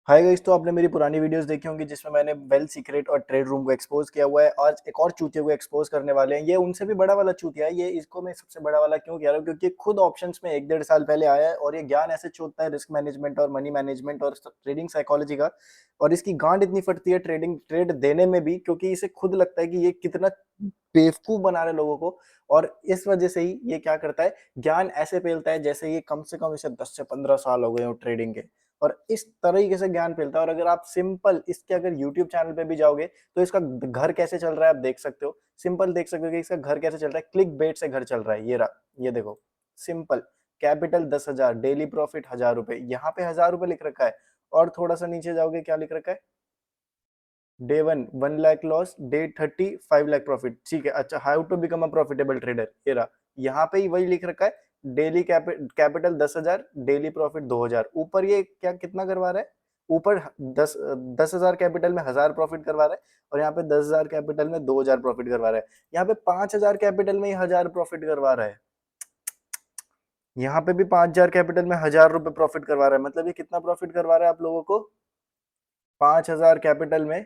Hi guys, तो आपने मेरी पुरानी वीडियोस देखी होंगी जिसमें मैंने वेल्थ सीक्रेट और ट्रेड रूम को एक्सपोज किया हुआ है। आज एक और चूतिया को एक्सपोज करने वाले हैं। ये उनसे भी बड़ा वाला चूतिया है। ये इसको मैं सबसे बड़ा वाला क्यों कह रहा हूँ, क्योंकि खुद ऑप्शंस में 1-1.5 साल पहले आया है और ये ज्ञान ऐसे चोदता है रिस्क मैनेजमेंट और मनी मैनेजमेंट और ट्रेडिंग साइकोलॉजी का। और इसकी गांड इतनी फटती है ट्रेड देने में भी, क्योंकि इसे खुद लगता है कि ये कितना बेवकूफ बना रहे लोगों को। और इस वजह से ही ये क्या करता है, ज्ञान ऐसे फैलता है जैसे ये कम से कम इसे 10 से 15 साल हो गए हो ट्रेडिंग के। और इस तरीके से ज्ञान फैलता है। और अगर आप सिंपल इसके अगर यूट्यूब चैनल पे भी जाओगे तो इसका घर कैसे चल रहा है आप देख सकते हो। सिंपल देख सकते हो कि इसका घर कैसे चल रहा है। क्लिक बेट से घर चल रहा है। ये रहा, ये देखो, सिंपल। कैपिटल 10,000, डेली प्रॉफिट 1,000 रुपए, यहाँ पे 1,000 रुपए लिख रखा है। और थोड़ा सा नीचे जाओगे, क्या लिख रखा है, day 1 loss, day 30 5 lakh profit. ठीक है, अच्छा, how to become a profitable trader, ये रहा। यहाँ पे ही वही लिख रखा है, डेली कैपिटल 10,000, डेली प्रॉफिट 2,000। ऊपर ये क्या कितना करवा रहा है, ऊपर 10,000 कैपिटल में 1,000 प्रॉफिट करवा रहा है। और यहाँ पे 10,000 कैपिटल में 2,000 प्रॉफिट करवा रहा है। यहाँ पे 5,000 कैपिटल में ही 1,000 प्रॉफिट करवा रहा है। यहाँ पे भी 5,000 कैपिटल में 1,000 रुपए प्रॉफिट करवा रहा है। मतलब ये कितना प्रॉफिट करवा रहा है आप लोगों को, 5,000 कैपिटल में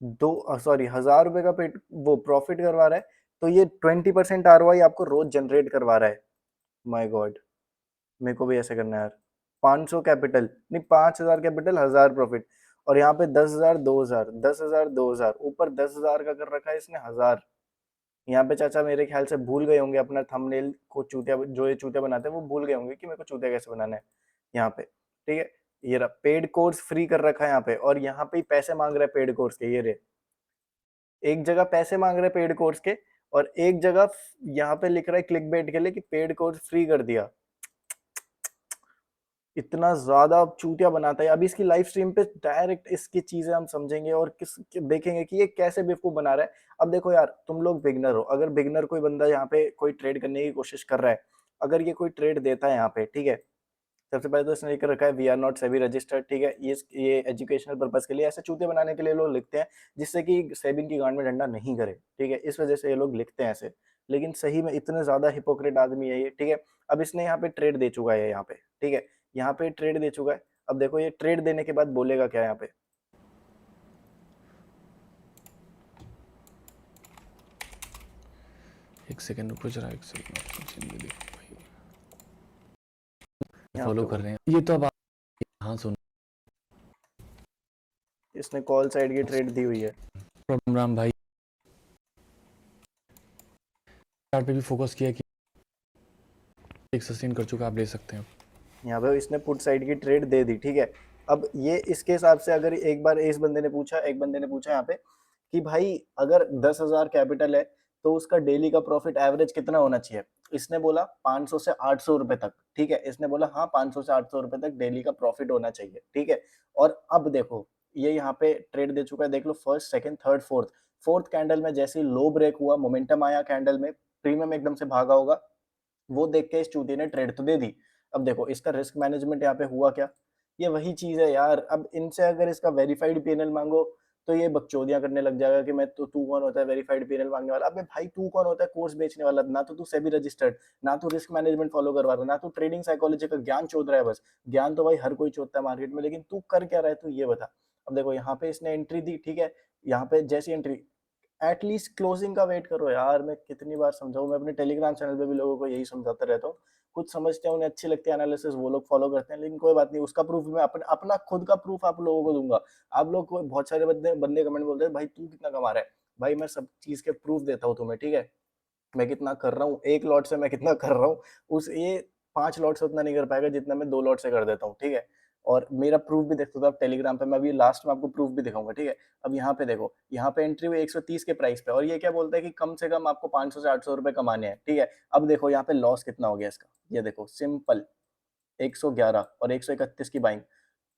1,000 रुपए का पेट वो प्रॉफिट करवा रहा है। तो ये 20% ROI आपको रोज जनरेट करवा रहा है। माय गॉड, मेरे को भी ऐसे करना है यार। 500 कैपिटल नहीं, 5,000 कैपिटल, 1,000 प्रॉफिट। और यहाँ पे 10,000 2,000, 10,000 2,000, ऊपर 10,000 का कर रखा है इसने 1,000। यहाँ पे चाचा मेरे ख्याल से भूल गए होंगे अपना थंबनेल को, चूतिया जो ये चूतिया बनाते हैं वो भूल गए होंगे कि मेरे को चूतिया कैसे बनाना है। यहाँ पे ठीक है, ये रहा, पेड कोर्स फ्री कर रखा है यहाँ पे। और यहाँ पे ही पैसे मांग रहा है पेड कोर्स के। ये रे, एक जगह पैसे मांग रहे पेड कोर्स के, और एक जगह यहाँ पे लिख रहा है क्लिक बेट के लिए कि पेड कोर्स फ्री कर दिया। इतना ज्यादा चूतिया बनाता है। अभी इसकी लाइव स्ट्रीम पे डायरेक्ट इसकी चीजें हम समझेंगे और देखेंगे कि ये कैसे बेवकूफ बना रहा है। अब देखो यार, तुम लोग बिगनर हो। अगर बिगनर कोई बंदा यहाँ पे कोई ट्रेड करने की कोशिश कर रहा है, अगर ये कोई ट्रेड देता है यहाँ पे, ठीक है, सबसे पहले तो इसने लिख रखा है we are not SEBI registered. ठीक है, ये एजुकेशनल पर्पस के लिए, ऐसे चूते बनाने के लिए लोग लिखते हैं जिससे कि सेबिंग की गांड में डंडा नहीं करे। ठीक है, इस वजह से ये लोग लिखते हैं ऐसे। लेकिन सही में इतने ज्यादा हिपोक्रेट आदमी है ये। ठीक है, अब इसने यहाँ पे ट्रेड दे चुका है यहाँ पे। ठीक है, यहाँ पे ट्रेड दे चुका है। अब देखो ये ट्रेड देने के बाद बोलेगा क्या यहाँ पे। एक सेकंड रुको जरा, एक सेकंड। ये देखो भाई, यहाँ फॉलो पे कर वो रहे हैं ये तो। अब हाँ सुन, इसने कॉल साइड की ट्रेड दी हुई है। राम भाई चार्ट पे भी फोकस किया कि एक सस्टेन कर चुका, आप ले सकते हैं। यहाँ पे इसने पुट साइड की ट्रेड दे दी। ठीक है, अब ये इसके हिसाब से, अगर एक बार एक बंदे ने पूछा यहाँ पे कि भाई अगर 10,000 कैपिटल है तो उसका डेली का प्रॉफिट एवरेज कितना होना चाहिए। इसने बोला 500 से 800 रुपए तक। ठीक है, इसने बोला हाँ 500 से 800 रुपए तक डेली का प्रॉफिट होना चाहिए। ठीक है, और अब देखो ये यहाँ पे ट्रेड दे चुका है। देख लो, first second third fourth candle में जैसे ही लो ब्रेक हुआ, मोमेंटम आया कैंडल में, प्रीमियम एकदम से भागा होगा। वो देख के इस चूती ने ट्रेड तो दे दी। अब देखो इसका रिस्क मैनेजमेंट यहाँ पे हुआ क्या। ये वही चीज है यार। अब इनसे अगर इसका वेरीफाइड पीएनएल मांगो तो ये बकचोदियां करने लग जाएगा कि मैं तो, तू कौन होता है वेरीफाइड पीएनएल मांगने वाला। अबे भाई, तू कौन होता है कोर्स बेचने वाला। ना तो तू सेबी रजिस्टर्ड, ना तू रिस्क मैनेजमेंट फॉलो करवा रहा, ना तू ट्रेडिंग साइकोलॉजी का ज्ञान चोद रहा है। बस ज्ञान तो भाई हर कोई चोदता है मार्केट में, लेकिन तू कर क्या रहा है, तू ये बता। अब देखो यहाँ पे इसने एंट्री दी। ठीक है, यहाँ पे जैसी एंट्री, एटलीस्ट क्लोजिंग का वेट करो यार। मैं कितनी बार समझाऊं, मैं अपने टेलीग्राम चैनल पे भी लोगों को यही समझाता रहता हूँ। कुछ समझते हैं, उन्हें अच्छी लगती है एनालिसिस, वो लोग फॉलो करते हैं, लेकिन कोई बात नहीं, उसका प्रूफ मैं अपना खुद का प्रूफ आप लोगों को दूंगा। आप लोग को बहुत सारे बंदे बंदे कमेंट बोलते हैं भाई तू कितना कमा रहा है। भाई मैं सब चीज के प्रूफ देता हूँ तुम्हें। ठीक है, मैं कितना कर रहा हूँ, एक लॉट से मैं कितना कर रहा हूँ, उस ये 5 लॉट से उतना नहीं कर पाएगा जितना मैं 2 लॉट से कर देता हूँ। ठीक है, और मेरा प्रूफ भी देख सकते हो आप टेलीग्राम पे। मैं अभी लास्ट में आपको प्रूफ भी दिखाऊंगा। ठीक है, अब यहाँ पे देखो, यहाँ पे एंट्री हुई 130 के प्राइस पे, और ये क्या बोलता है कि कम से कम आपको 500 से 800 रुपए कमाने हैं। ठीक है, अब देखो यहाँ पे लॉस कितना हो गया इसका। ये देखो सिंपल 111 और 131 की बाइंग,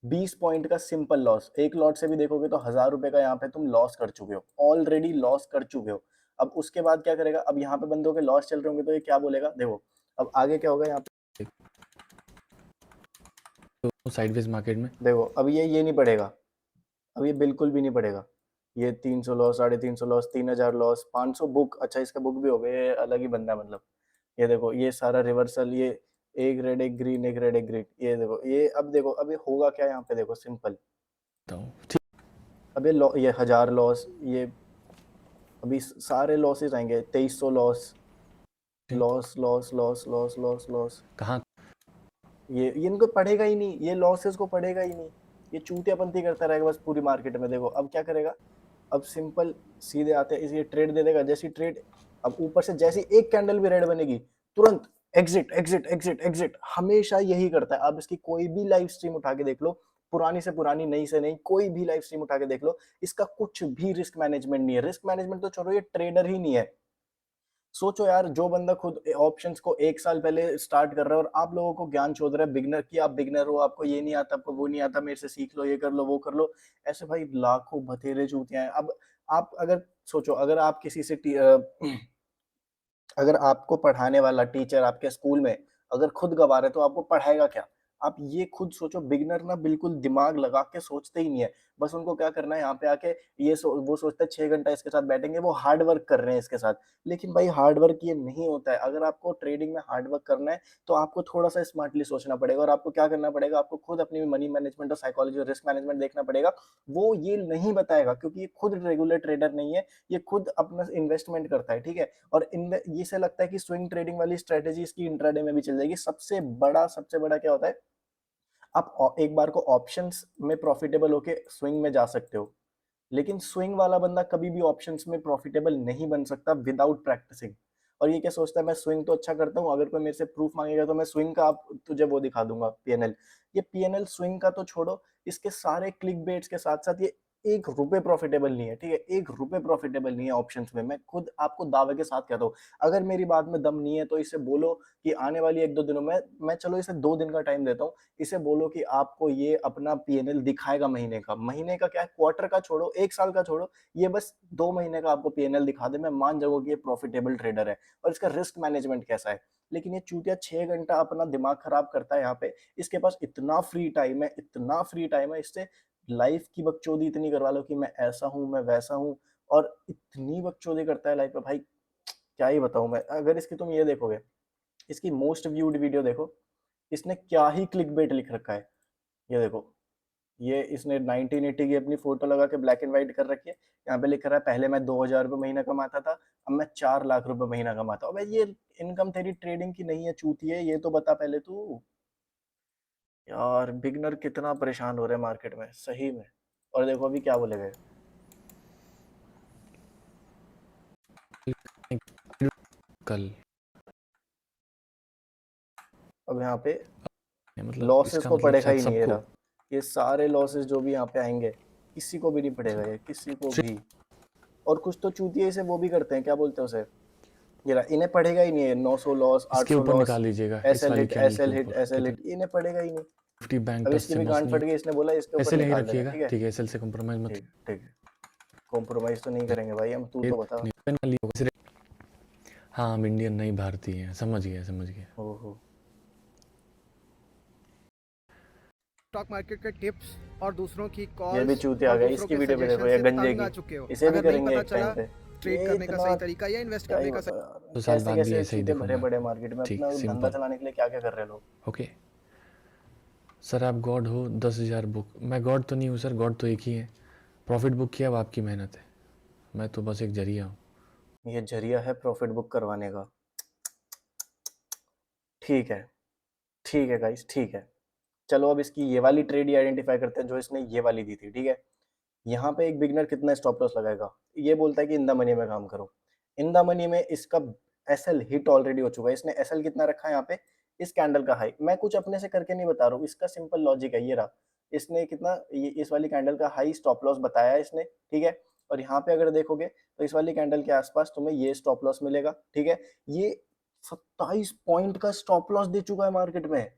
20 पॉइंट का सिंपल लॉस। एक लॉट से भी देखोगे तो 1,000 रुपए का यहाँ पे तुम लॉस कर चुके हो, ऑलरेडी लॉस कर चुके हो। अब उसके बाद क्या करेगा, अब यहाँ पे बंदों के लॉस चल रहे होंगे तो ये क्या बोलेगा, देखो अब आगे क्या होगा यहाँ पे। तो साइडवेज मार्केट में देखो अब ये नहीं पड़ेगा, अब ये बिल्कुल भी नहीं पड़ेगा। ये 300 लॉस, 350 लॉस, 3,000 लॉस, 500 बुक। अच्छा, इसका बुक भी हो गया, ये अलग ही बंदा है मतलब। ये देखो ये सारा रिवर्सल, ये एक रेड एक ग्रीन एक रेड एक ग्रीन, ये देखो, ये अब देखो अभी होगा क्या यहाँ पे, देखो सिंपल, ठीक। अब ये 1000 लॉस, ये अभी सारे लॉसेस आएंगे, 2300 लॉस, ठीक। Loss loss loss loss loss loss, कहाँ? ये इनको पढ़ेगा ही नहीं, ये लॉसेस को पढ़ेगा ही नहीं, ये चूतियापंती करता रहेगा बस पूरी मार्केट में। देखो अब क्या करेगा, अब सिंपल सीधे आते हैं, इसे ट्रेड दे देगा, जैसी ट्रेड, अब ऊपर से जैसी एक कैंडल भी रेड बनेगी, तुरंत एग्जिट एग्जिट एग्जिट एग्जिट, हमेशा यही करता है। आप इसकी कोई भी लाइव स्ट्रीम उठा के देख लो, पुरानी से पुरानी, नई से नई, कोई भी लाइव स्ट्रीम उठा के देख लो, इसका कुछ भी रिस्क मैनेजमेंट नहीं है। रिस्क मैनेजमेंट तो छोड़ो, ये ट्रेडर ही नहीं है। सोचो यार, जो बंदा खुद ऑप्शंस को 1 साल पहले स्टार्ट कर रहा है और आप लोगों को ज्ञान चोद रहा है बिगनर की, आप बिगनर हो, आपको ये नहीं आता, आपको वो नहीं आता, मेरे से सीख लो, ये कर लो वो कर लो, ऐसे भाई लाखों बथेरे चूतियां हैं। अब आप अगर सोचो, अगर आप किसी से अगर आपको पढ़ाने वाला टीचर आपके स्कूल में अगर खुद गँवा रहा है तो आपको पढ़ाएगा क्या? आप ये खुद सोचो, बिगिनर ना बिल्कुल दिमाग लगा के सोचते ही नहीं है। बस उनको क्या करना है, यहाँ पे आके वो सोचता है 6 घंटा इसके साथ बैठेंगे, वो हार्ड वर्क कर रहे हैं इसके साथ। लेकिन भाई हार्ड वर्क ये नहीं होता है। अगर आपको ट्रेडिंग में हार्ड वर्क करना है तो आपको थोड़ा-सा स्मार्टली सोचना पड़ेगा और आपको क्या करना पड़ेगा, आपको खुद अपनी मनी मैनेजमेंट और साइकोलॉजी और रिस्क मैनेजमेंट देखना पड़ेगा। वो ये नहीं बताएगा क्योंकि ये खुद रेगुलर ट्रेडर नहीं है, ये खुद अपना इन्वेस्टमेंट करता है, ठीक है? और इनमें ये से लगता है कि स्विंग ट्रेडिंग वाली स्ट्रेटेजी इसकी इंट्राडे में भी चल जाएगी। सबसे बड़ा क्या होता है, आप एक बार को ऑप्शंस में प्रॉफिटेबल होके स्विंग में जा सकते हो, लेकिन स्विंग वाला बंदा कभी भी ऑप्शंस में प्रॉफिटेबल नहीं बन सकता विदाउट प्रैक्टिसिंग। और ये क्या सोचता है, मैं स्विंग तो अच्छा करता हूँ, अगर कोई मेरे से प्रूफ मांगेगा तो मैं स्विंग का आप तुझे वो दिखा दूंगा, पीएनएल। ये पीएनएल स्विंग का तो छोड़ो, इसके सारे क्लिक बेट्स के साथ साथ ये 1 रुपए प्रॉफिटेबल नहीं है, ठीक है? 1 रुपए प्रॉफिटेबल नहीं है ऑप्शंस में। मैं खुद आपको दावे के साथ कहता हूँ, अगर मेरी बात में दम नहीं है तो इसे बोलो कि आने वाली 1-2 दिनों में, मैं चलो इसे 2 दिन का टाइम देता हूँ, इसे बोलो कि आपको ये अपना पीएनएल दिखाएगा महीने का क्या है, क्वार्टर का छोड़ो, 1 साल का छोड़ो, ये बस 2 महीने का आपको पीएनएल दिखा दे, मैं मान जाऊंगा कि ये प्रॉफिटेबल ट्रेडर है और इसका रिस्क मैनेजमेंट कैसा है। लेकिन ये चूतिया 6 घंटा अपना दिमाग खराब करता है यहाँ पे, इसके पास इतना फ्री टाइम है, इतना फ्री टाइम है, इससे लाइफ की बकचोदी इतनी करवा लो कि मैं ऐसा हूँ, मैं वैसा हूँ, और इतनी बकचोदी करता है लाइफ में भाई, क्या ही बताऊं मैं। अगर इसकी तुम ये देखोगे, इसकी मोस्ट व्यूड वीडियो देखो, इसने क्या ही क्लिकबेट लिख रखा है, ये देखो, ये इसने 1980 की अपनी फोटो लगा के ब्लैक एंड व्हाइट कर रखी है, यहाँ पे लिख रहा है पहले मैं 2000 रुपये महीना कमाता था, अब मैं 4 लाख रुपए महीना कमाता हूँ। अबे ये इनकम तेरी ट्रेडिंग की नहीं है चूतिए, ये तो बता पहले तू। यार बिगनर कितना परेशान हो रहे हैं मार्केट में सही में। और देखो अभी क्या बोलेगा ये। कल अब यहाँ पे मतलब लॉसेस इसका को मतलब पड़ेगा शायद ही नहीं, ये सबको। रहा, ये सारे लॉसेस जो भी यहाँ पे आएंगे किसी को भी नहीं पड़ेगा, ये किसी को भी। और कुछ तो चूतिए इसे वो भी करते हैं, क्या बोलते हैं उसे, ये रहा, इन्हें पढ़ेगा ही नहीं है, 900 लॉस, इसके 800 ऊपर लॉस, निकाल लीजिएगा इस एसएल वाली हिट कैंडल के एसएल हिट ऊपर एसएल कितनी हिट, इन्हें पढ़ेगा ही नहीं। निफ्टी बैंक अब टच इसकी से भी गांड फट 900 गई, इसने बोला इसके ऊपर ऐसे नहीं निकाल देना, रखिएगा, ठीक है? ठीक है, एसएल से कॉम्प्रोमाइज मत ठीक ठीक है, कॉम्प्रोमाइज तो नहीं करेंगे भाई हम, तू कीजिए। तो बता। निफ्टी निकाल लीजिए हाँ, हम इंडियन नहीं भारतीय हैं, समझ गया समझ गया। ओहो, स्टॉक मार्केट के टिप्स और दूसरों की ये भी कॉल्स चूतिया आ और गया, दूसरों इसकी के वीडियो पे देखो, सजेशन ये से गंजे तंग की, आ चुके हो, इसे भी अगर नहीं करेंगे पता एक चला टाइम पे। ट्रेड ये करने का इतना सही तरीका या इन्वेस्ट क्या ही करने का बताओ यार, 2 साल कैसे बाद भी कैसे ऐसे ही चूते भरे देखूंगा। पड़े मार्केट में, ठीक, अपना धंधा सिंपल। चलाने के लिए क्या क्या कर रहे हैं लोग। ओके सर, आप गॉड हो, 10,000 बुक, मैं गॉड तो नहीं हूँ सर, गॉड तो एक ही है। प्रॉफिट बुक किया वो आपकी मेहनत है, मैं तो बस एक जरिया हूँ। ये जरिया है प्रॉफिट बुक करवाने का, ठीक है, ठीक है गाइस, ठीक है। चलो अब इसकी ये वाली ट्रेड ही आइडेंटिफाई करते हैं जो इसने ये वाली दी थी, ठीक है? यहाँ पे एक बिगनर कितना स्टॉप लॉस लगाएगा, ये बोलता है कि इन द मनी में काम करो। इन द मनी में इसका एसएल हिट ऑलरेडी हो चुका है, इसने एसएल कितना रखा है यहाँ पे, इस कैंडल का हाई, मैं कुछ अपने से करके नहीं बता रहा हूँ, इसका सिंपल लॉजिक है, ये रहा, इसने कितना, ये इस वाली कैंडल का हाई स्टॉप लॉस बताया है इसने, ठीक है? और यहाँ पे अगर देखोगे तो इस वाली कैंडल के आसपास तुम्हें ये स्टॉप लॉस मिलेगा, ठीक है? ये 27 पॉइंट का स्टॉप लॉस दे चुका है मार्केट में।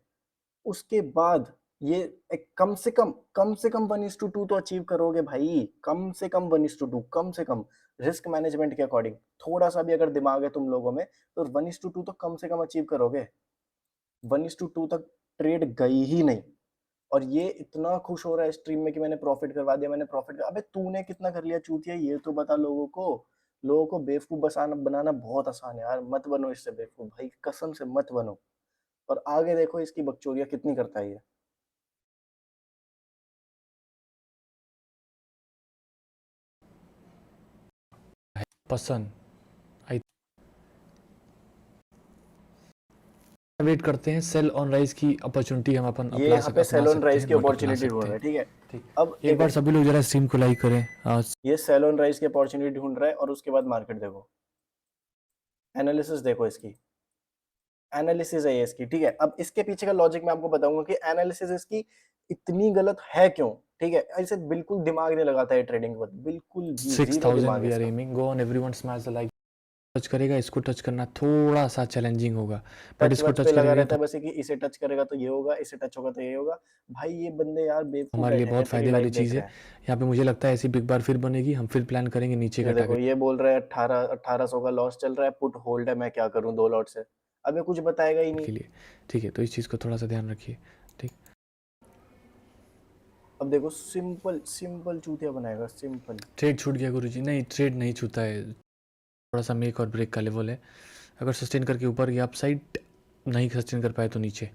उसके बाद ये एक कम से कम 1:2 तो अचीव करोगे भाई, कम से कम 1:2, कम से कम रिस्क मैनेजमेंट के अकॉर्डिंग, थोड़ा सा भी अगर दिमाग है तुम लोगों में तो 1:2 तो कम से कम अचीव करोगे। 1:2 तक ट्रेड गई ही नहीं, और ये इतना खुश हो रहा है स्ट्रीम में कि मैंने प्रॉफिट करवा दिया, मैंने प्रॉफिट कर, अबे तूने कितना कर लिया चूतिया, ये तो बता लोगों को। लोगों को बेवकूफ बनाना बहुत आसान है यार, मत बनो इससे बेवकूफ भाई, कसम से मत बनो। और आगे देखो इसकी बकचोदियां कितनी करता है ये। पसंद आई वेट करते हैं सेल ऑन राइज की अपॉर्चुनिटी हम अपन ये यहाँ पे अपना सेल ऑन सकते राइज हैं, की बॉटम बना अपॉर्चुनिटी ढूंढ सकते रहा है, हैं। ठीक है। ठीक, अब एक बार सभी लोग जरा स्ट्रीम को लाइक करें। ये सेल ऑन राइज की अपॉर्चुनिटी ढूंढ रहा है और उसके बाद मार्केट देखो, एनालिसिस देखो इसकी, एनालिसिस है ये इसकी, ठीक है। अब इसके पीछे का लॉजिक मैं आपको बताऊंगा कि एनालिसिस इसकी इतनी गलत है क्यों, ठीक है। ऐसे बिल्कुल दिमाग नहीं लगाता है ट्रेडिंग पर, बिल्कुल भी जीरो 6000 दिमाग है वी आर इसका। Aiming go on everyone smash the like touch करेगा, इसको टच करना थोड़ा सा चैलेंजिंग होगा, बट टच इसको वच टच पे लगा करेगा रहता तो है बस, कि इसे टच करेगा तो ये होगा, इसे टच होगा तो ये होगा। भाई ये बंदे यार बेवकूफ हमारे लिए बैठे हैं, बहुत तेरी फायदे वाली लाइफ देख चीज़ है। रहे हैं। यहाँ पे मुझे लगता है ऐसी बिग बार फिर बनेगी, हम फिर प्लान करेंगे नीचे का ये देखो टारगेट ये बोल रहा है 1800 का लॉस चल रहा है, पुट होल्ड है, मैं क्या करूं 2 लॉट से। अब ये कुछ बताएगा ही नहीं। के लिए। ठीक है, तो इस चीज़ को थोड़ा सा ध्यान रखिए। ठीक, अब देखो सिंपल सिंपल चूतिया बनाएगा, सिंपल। ट्रेड छूट गया गुरुजी। नहीं, ट्रेड नहीं छूटा है, थोड़ा सा मेक और ब्रेक का लेवल है। अगर सस्टेन करके ऊपर या अपसाइड नहीं सस्टेन कर पाए तो नीचे।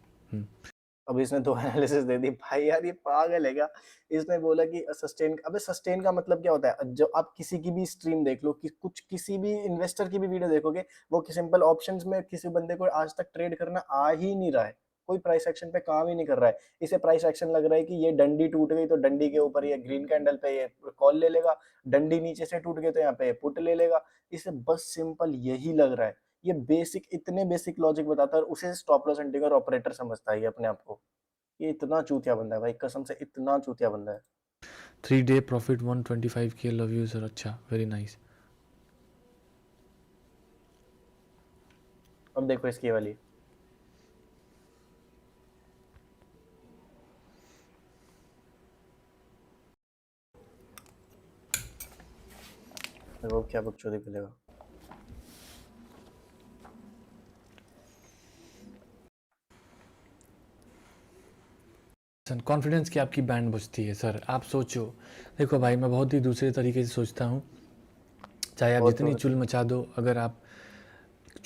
अब इसने दो एनालिसिस दे दी भाई, यार ये पागल है क्या। इसने बोला कि सस्टेन, अबे सस्टेन का मतलब क्या होता है, जो आप किसी की भी स्ट्रीम देख लो, कि कुछ किसी भी इन्वेस्टर की भी वीडियो देखोगे, वो सिंपल ऑप्शंस में किसी बंदे को आज तक ट्रेड करना आ ही नहीं रहा है, कोई प्राइस एक्शन पे काम ही नहीं कर रहा है। इसे प्राइस एक्शन लग रहा है कि ये डंडी टूट गई तो डंडी के ऊपर ये ग्रीन कैंडल पे ये कॉल ले लेगा, डंडी नीचे से टूट गई तो यहाँ पे पुट ले लेगा। इसे बस सिंपल यही लग रहा है। ये बेसिक, इतने बेसिक लॉजिक बताता है और उसे stop loss and trigger operator समझता है ये अपने आप को। ये इतना चूतिया बंदा है भाई, कसम से इतना चूतिया बंदा है। 3 day profit 125K, love you sir. अच्छा, वेरी नाइस। अब देखो इसकी वाली, देखो क्या बकचोदी मिलेगा। कॉन्फिडेंस की आपकी बैंड बजती है सर, आप सोचो। देखो भाई, मैं बहुत ही दूसरे तरीके से सोचता हूँ। चाहे आप और जितनी तो चुल मचा दो, अगर आप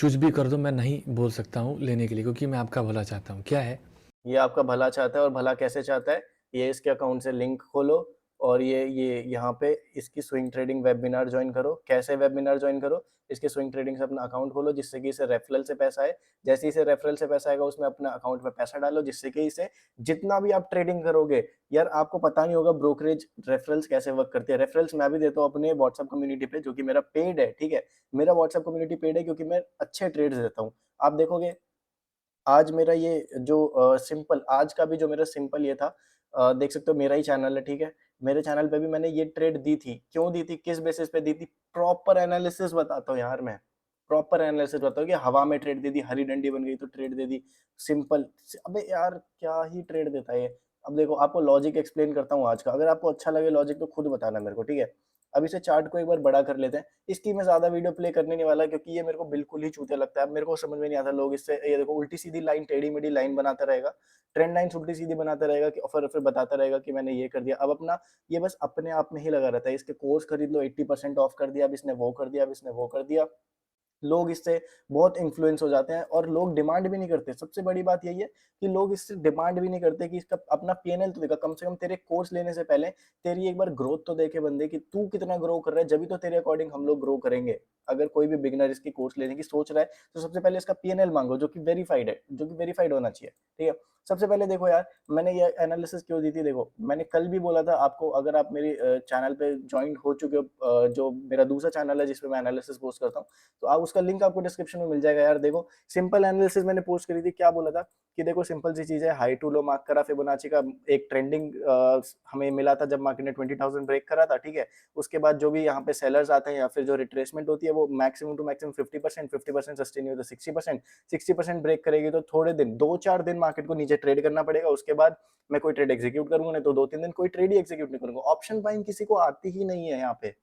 कुछ भी कर दो, मैं नहीं बोल सकता हूँ लेने के लिए, क्योंकि मैं आपका भला चाहता हूँ। क्या है, ये आपका भला चाहता है, और भला कैसे चाहता है, ये इसके अकाउंट से लिंक खोलो और ये यहाँ पे इसकी स्विंग ट्रेडिंग वेबिनार ज्वाइन करो। कैसे वेबिनार ज्वाइन करो, इसके स्विंग ट्रेडिंग से अपना अकाउंट खोलो, जिससे कि इसे रेफरल से पैसा आए। जैसे इसे रेफरल से पैसा आएगा, उसमें अपना अकाउंट में पैसा डालो, जिससे कि इसे जितना भी आप ट्रेडिंग करोगे, यार आपको पता नहीं होगा ब्रोकरेज रेफरल्स कैसे वर्क करती है। रेफरल्स मैं भी देता हूँ अपने व्हाट्सएप कम्युनिटी पे, जो कि मेरा पेड है, ठीक है। मेरा व्हाट्सएप कम्युनिटी पेड है क्योंकि मैं अच्छे ट्रेड्स देता हूँ। आप देखोगे आज मेरा ये जो सिंपल, आज का भी जो मेरा सिंपल ये था, देख सकते हो मेरा ही चैनल है, ठीक है। मेरे चैनल पे भी मैंने ये ट्रेड दी थी, क्यों दी थी, किस बेसिस पे दी थी, प्रॉपर एनालिसिस बताता हूँ यार मैं। प्रॉपर एनालिसिस बताता हूँ कि हवा में ट्रेड दे दी, हरी डंडी बन गई तो ट्रेड दे दी, सिंपल। अबे यार क्या ही ट्रेड देता है ये। अब देखो आपको लॉजिक एक्सप्लेन करता हूँ आज का, अगर आपको अच्छा लगे लॉजिक तो खुद बताना मेरे को, ठीक है। अब इसे चार्ट को एक बार बड़ा कर लेते हैं। इसकी मैं ज्यादा वीडियो प्ले करने नहीं वाला, क्योंकि ये मेरे को बिल्कुल ही चूतिया लगता है। अब मेरे को समझ में नहीं आता लोग इससे, ये देखो उल्टी सीधी लाइन, टेढ़ी मेढ़ी लाइन बनाता रहेगा, ट्रेंड लाइन उल्टी सीधी बनाता रहेगा, कि फिर बताता रहेगा कि मैंने ये कर दिया। अब अपना ये बस अपने आप में ही लगा रहता है, इसके कोर्स खरीद लो 80% ऑफ कर दिया, अब इसने वो कर दिया, अब इसने वो कर दिया। लोग इससे बहुत इन्फ्लुएंस हो जाते हैं और लोग डिमांड भी नहीं करते। सबसे बड़ी बात यही है कि लोग इससे डिमांड भी नहीं करते कि इसका अपना पीएनएल तो देखा, कम से कम तेरे कोर्स लेने से पहले तेरी एक बार ग्रोथ तो देखे बंदे, कि तू कितना ग्रो कर रहा है, जब तो तेरे अकॉर्डिंग हम लोग ग्रो करेंगे। अगर कोई भी बिगनर इसकी कोर्स लेने की सोच रहा है, तो सबसे पहले इसका पीएनएल मांगो, जो कि वेरीफाइड है, जो कि वेरीफाइड होना चाहिए, ठीक है। सबसे पहले देखो यार, मैंने ये एनालिसिस क्यों दी थी, देखो मैंने कल भी बोला था आपको, अगर आप मेरी चैनल पे ज्वाइन हो चुके हो, जो मेरा दूसरा चैनल है जिसपे मैं एनालिसिस पोस्ट करता हूँ, तो आप उसका लिंक आपको डिस्क्रिप्शन में मिल जाएगा यार। देखो सिंपल एनालिसिस मैंने पोस्ट करी थी, क्या बोला था कि देखो सिंपल सी चीज है, हाई टू लो मार्क करा, फिबोनाची का एक ट्रेंडिंग हमें मिला था जब मार्केट ने 20,000 ब्रेक करा था, ठीक है। उसके बाद जो भी यहाँ पे सेलर्स आते हैं या फिर जो रिट्रेसमेंट होती है, वो मैक्सिमम टू मैक्सिमम 50% सस्टेन हुई तो 60% ब्रेक करेगी, तो थोड़े दिन 2-4 दिन मार्केट को नीचे ट्रेड करना पड़ेगा। उसके बाद मैं कोई ट्रेड एग्जीक्यूट करूंगा, नहीं तो 2-3 दिन कोई ट्रेड ही एग्जीक्यूट नहीं करूंगा। ऑप्शन बाइंग किसी को आती ही नहीं है यहाँ पे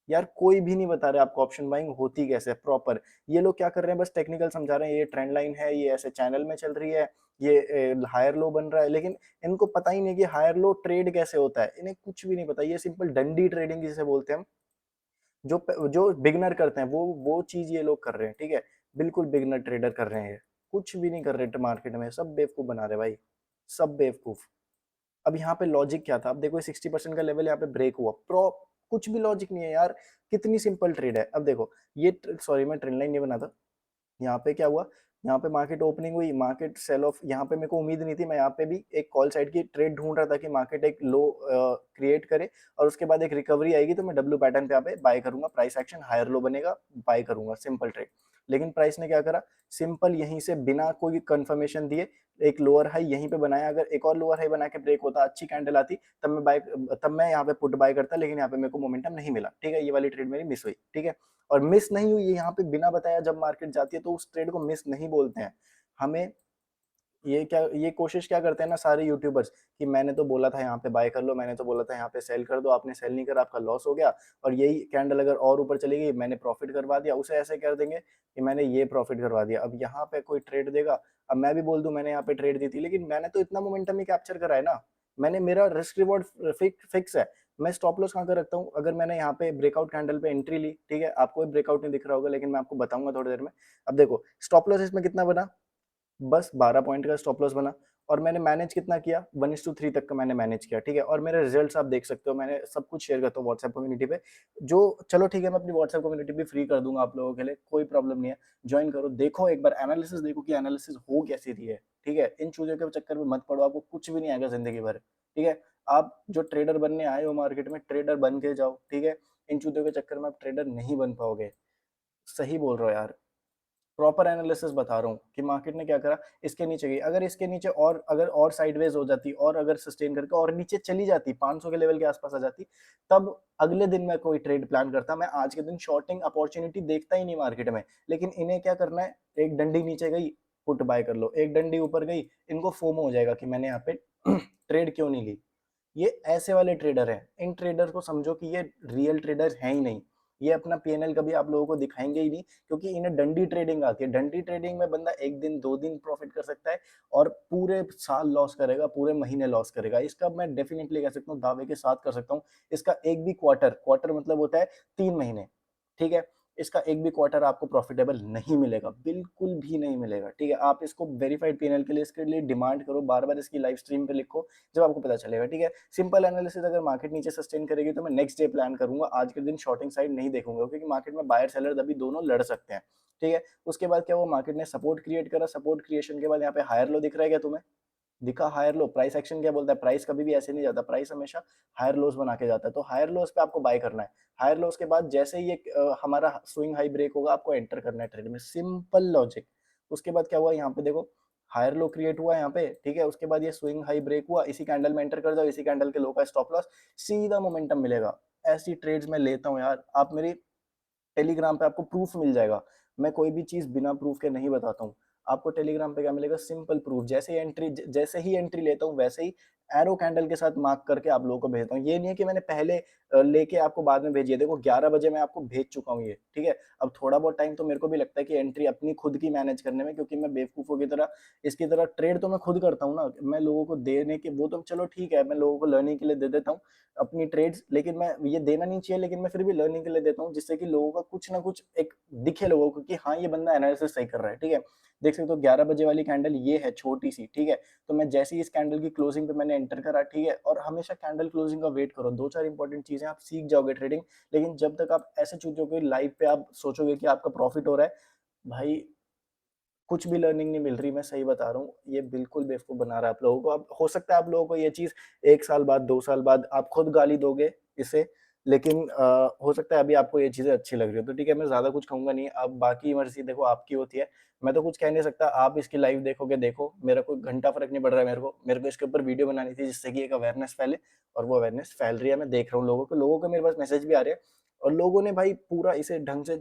यार, कोई भी नहीं बता रहे आपको ऑप्शन बाइंग होती कैसे प्रॉपर। ये लोग क्या कर रहे हैं, बस टेक्निकल समझा रहे हैं, ये ट्रेंड लाइन है, ये ऐसे चैनल में चल रही है, ये हायर लो बन रहा है, लेकिन इनको पता ही नहीं कि हायर लो ट्रेड कैसे होता है, इन्हें कुछ भी नहीं पता। ये सिंपल डंडी ट्रेडिंग जिसे बोलते हैं हम, जो बिगनर करते हैं, वो चीज ये लोग कर रहे हैं, ठीक है। बिल्कुल बिगनर ट्रेडर कर रहे हैं ये, कुछ भी नहीं कर रहे मार्केट में, सब बेवकूफ बना रहे भाई, सब बेवकूफ। अब यहाँ पे लॉजिक क्या था? अब देखो 60% का लेवल यहाँ पे ब्रेक हुआ, प्रो कुछ भी लॉजिक नहीं है यार, कितनी सिंपल ट्रेड है। अब देखो ये सॉरी मैं ट्रेंड लाइन नहीं बना था। यहाँ पे क्या हुआ, यहाँ पे मार्केट ओपनिंग हुई, मार्केट सेल ऑफ, यहाँ पे मेरे को उम्मीद नहीं थी, मैं यहाँ पे भी एक कॉल साइड की ट्रेड ढूंढ रहा था कि मार्केट एक लो क्रिएट करे और उसके बाद एक रिकवरी आएगी तो मैं डब्ल्यू पैटर्न पे यहाँ पे बाय करूंगा, प्राइस एक्शन हायर लो बनेगा, बाय करूंगा, सिंपल ट्रेड। लेकिन प्राइस ने क्या करा, सिंपल यहीं से बिना कोई कंफर्मेशन दिए एक लोअर हाई यहीं पे बनाया, अगर एक और लोअर हाई बना के ब्रेक होता, अच्छी कैंडल आती, तब मैं यहाँ पे पुट बाय करता, लेकिन यहाँ पे मेरे को मोमेंटम नहीं मिला, ठीक है, ये वाली ट्रेड मेरी मिस हुई, ठीक है। और मिस नहीं हुई, यहाँ पे बिना बताया जब मार्केट जाती है तो उस ट्रेड को मिस नहीं बोलते हैं। हमें ये कोशिश क्या करते हैं ना सारे यूट्यूबर्स कि मैंने तो बोला था यहाँ पे बाय कर लो, मैंने तो बोला था यहाँ पे सेल कर दो, आपने सेल नहीं करा, आपका लॉस हो गया, और यही कैंडल अगर और ऊपर चली गई मैंने प्रॉफिट करवा दिया, उसे ऐसे कर देंगे कि मैंने ये प्रॉफिट करवा दिया। अब यहाँ पे कोई ट्रेड देगा, अब मैं भी बोल दूं मैंने यहाँ पे ट्रेड दी थी, लेकिन मैंने तो इतना मोमेंटम ही कैप्चर करा है ना, मैंने, मेरा रिस्क रिवॉर्ड फिक्स है। मैं स्टॉप लॉस कहाँ कर रखता हूँ, अगर मैंने यहाँ पे ब्रेकआउट कैंडल पे एंट्री ली, ठीक है, आपको ब्रेकआउट नहीं दिख रहा होगा लेकिन मैं आपको बताऊंगा थोड़ी देर में। अब देखो स्टॉप लॉस इसमें कितना बना, बस 12 पॉइंट का स्टॉप लॉस बना, और मैंने मैनेज कितना किया, 1:3 तक का मैंने मैनेज किया, ठीक है। और मेरे रिजल्ट्स आप देख सकते हो, मैंने सब कुछ शेयर करता हूँ व्हाट्सएप कम्युनिटी पे, जो चलो ठीक है मैं अपनी व्हाट्सएप कम्युनिटी भी फ्री कर दूंगा आप लोगों के लिए, कोई प्रॉब्लम नहीं है, ज्वाइन करो, देखो एक बार एनालिसिस देखो कि एनालिसिस हो कैसी रही है, ठीक है। इन चीजों के चक्कर में मत पड़ो, आपको कुछ भी नहीं आएगा जिंदगी भर, ठीक है। आप जो ट्रेडर बनने आए हो मार्केट में, ट्रेडर बन के जाओ, ठीक है। इन चीजों के चक्कर में आप ट्रेडर नहीं बन पाओगे, सही बोल रहा हो यार, प्रॉपर एनालिसिस बता रहा हूँ कि मार्केट ने क्या करा, इसके नीचे गई, अगर इसके नीचे और अगर और साइडवेज हो जाती और अगर सस्टेन करके और नीचे चली जाती 500 के लेवल के आसपास आ जाती, तब अगले दिन मैं कोई ट्रेड प्लान करता, मैं आज के दिन शॉर्टिंग अपॉर्चुनिटी देखता ही नहीं मार्केट में। लेकिन इन्हें क्या करना है, एक डंडी नीचे गई पुट बाय कर लो, एक डंडी ऊपर गई, इनको फोमो हो जाएगा कि मैंने यहाँ पे ट्रेड क्यों नहीं ली। ये ऐसे वाले ट्रेडर हैं, इन ट्रेडर को समझो कि ये रियल ट्रेडर हैं ही नहीं, ये अपना पीएनएल कभी आप लोगों को दिखाएंगे ही नहीं, क्योंकि इन्हें डंडी ट्रेडिंग आती है। डंडी ट्रेडिंग में बंदा एक दिन 2 दिन प्रॉफिट कर सकता है और पूरे साल लॉस करेगा, पूरे महीने लॉस करेगा। इसका मैं डेफिनेटली कह सकता हूँ, दावे के साथ कर सकता हूँ, इसका एक भी क्वार्टर, क्वार्टर मतलब होता है 3 महीने, ठीक है, इसका एक भी क्वार्टर आपको प्रॉफिटेबल नहीं मिलेगा, बिल्कुल भी नहीं मिलेगा, ठीक है। आप इसको वेरीफाइड पीएनएल के लिए इसके लिए डिमांड करो, बार बार इसकी लाइव स्ट्रीम पे लिखो, जब आपको पता चलेगा, ठीक है। सिंपल एनालिसिस, अगर मार्केट नीचे सस्टेन करेगी तो मैं नेक्स्ट डे प्लान करूंगा, आज के दिन शॉर्टिंग साइड नहीं देखूंगा, क्योंकि मार्केट में बायर सेलर अभी दोनों लड़ सकते हैं, ठीक है। उसके बाद क्या हुआ, मार्केट ने सपोर्ट क्रिएट करा, सपोर्ट क्रिएशन के बाद यहाँ पे हायर लो दिख रहा है क्या तुम्हें, दिखा हायर लो, प्राइस एक्शन क्या बोलता है, प्राइस कभी भी ऐसे नहीं जाता, प्राइस हमेशा हायर लोस बना के जाता है, तो हायर लोस पे आपको बाय करना है। हायर लोस के बाद जैसे ही हमारा स्विंग हाई ब्रेक होगा आपको एंटर करना है ट्रेड में, सिंपल लॉजिक। उसके बाद क्या हुआ, यहाँ पे देखो हायर लो क्रिएट हुआ यहाँ पे, ठीक है, उसके बाद ये स्विंग हाई ब्रेक हुआ, इसी कैंडल में एंटर कर जाओ, इसी कैंडल के लो का स्टॉप लॉस, सीधा मोमेंटम मिलेगा। ऐसी ट्रेड्स मैं लेता हूँ यार, आप मेरी टेलीग्राम पे आपको प्रूफ मिल जाएगा, मैं कोई भी चीज बिना प्रूफ के नहीं बताता हूँ। आपको टेलीग्राम पे क्या मिलेगा, सिंपल प्रूफ, जैसे ही एंट्री लेता हूँ वैसे ही एरो कैंडल के साथ मार्क करके आप लोगों को भेजता हूँ। ये नहीं है कि मैंने पहले लेके आपको बाद में भेजी है, देखो 11 बजे मैं आपको भेज चुका हूँ ये, ठीक है। अब थोड़ा बहुत टाइम तो मेरे को भी लगता है कि एंट्री अपनी खुद की मैनेज करने में, क्योंकि मैं बेवकूफों की तरह इसकी तरह ट्रेड तो मैं खुद करता हूँ ना, मैं लोगों को देने के वो तो चलो ठीक है, मैं लोगों को लर्निंग के लिए दे देता हूँ अपनी ट्रेड्स, लेकिन मैं ये देना नहीं चाहिए, लेकिन मैं फिर भी लर्निंग के लिए देता हूँ, जिससे कि लोगों का कुछ ना कुछ एक दिखे लोगों को कि हाँ ये बंदा एनालिसिस सही कर रहा है, ठीक है। देख सकते हो 11 बजे वाली कैंडल ये है छोटी सी, ठीक है। तो मैं जैसे ही इस कैंडल की क्लोजिंग पे मैंने एंटर करा, ठीक है, और हमेशा कैंडल क्लोजिंग का वेट करो, 2-4 इंपॉर्टेंट चीजें आप सीख जाओगे ट्रेडिंग। लेकिन जब तक आप ऐसे चीजों लाइव पे आप सोचोगे कि आपका प्रॉफिट हो रहा है, भाई कुछ भी लर्निंग नहीं मिल रही, मैं सही बता रहा हूँ, ये बिल्कुल बेवकूफ बना रहा है आप लोगों को। अब हो सकता है आप लोगों को ये चीज 1 साल बाद 2 साल बाद आप खुद गाली दोगे इसे, लेकिन हो सकता है अभी आपको ये चीजें अच्छी लग रही हो, तो ठीक है, मैं ज्यादा कुछ कहूंगा नहीं। अब बाकी मर्जी देखो आपकी होती है, मैं तो कुछ कह नहीं सकता, आप इसकी लाइव देखोगे देखो, मेरा कोई घंटा फर्क नहीं पड़ रहा है, मेरे को इसके ऊपर वीडियो बनानी थी जिससे कि एक अवेयरनेस फैले, और वो अवेयरनेस फैल रही है, मैं देख रहा हूँ लोगों को मेरे पास मैसेज भी आ रहे हैं, और लोगों ने भाई पूरा इसे ढंग से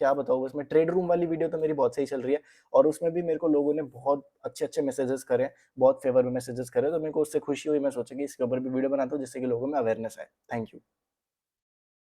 क्या बताऊँ, उसमें ट्रेड रूम वाली वीडियो तो मेरी बहुत सही चल रही है, और उसमें भी मेरे को लोगों ने बहुत अच्छे-अच्छे मैसेजेस करे, बहुत फेवर में मैसेजेस करे, तो मेरे को उससे खुशी हुई, मैं सोचा कि इसके ऊपर भी वीडियो बनाता हूँ जिससे कि लोगों में अवेयरनेस आए। Thank you.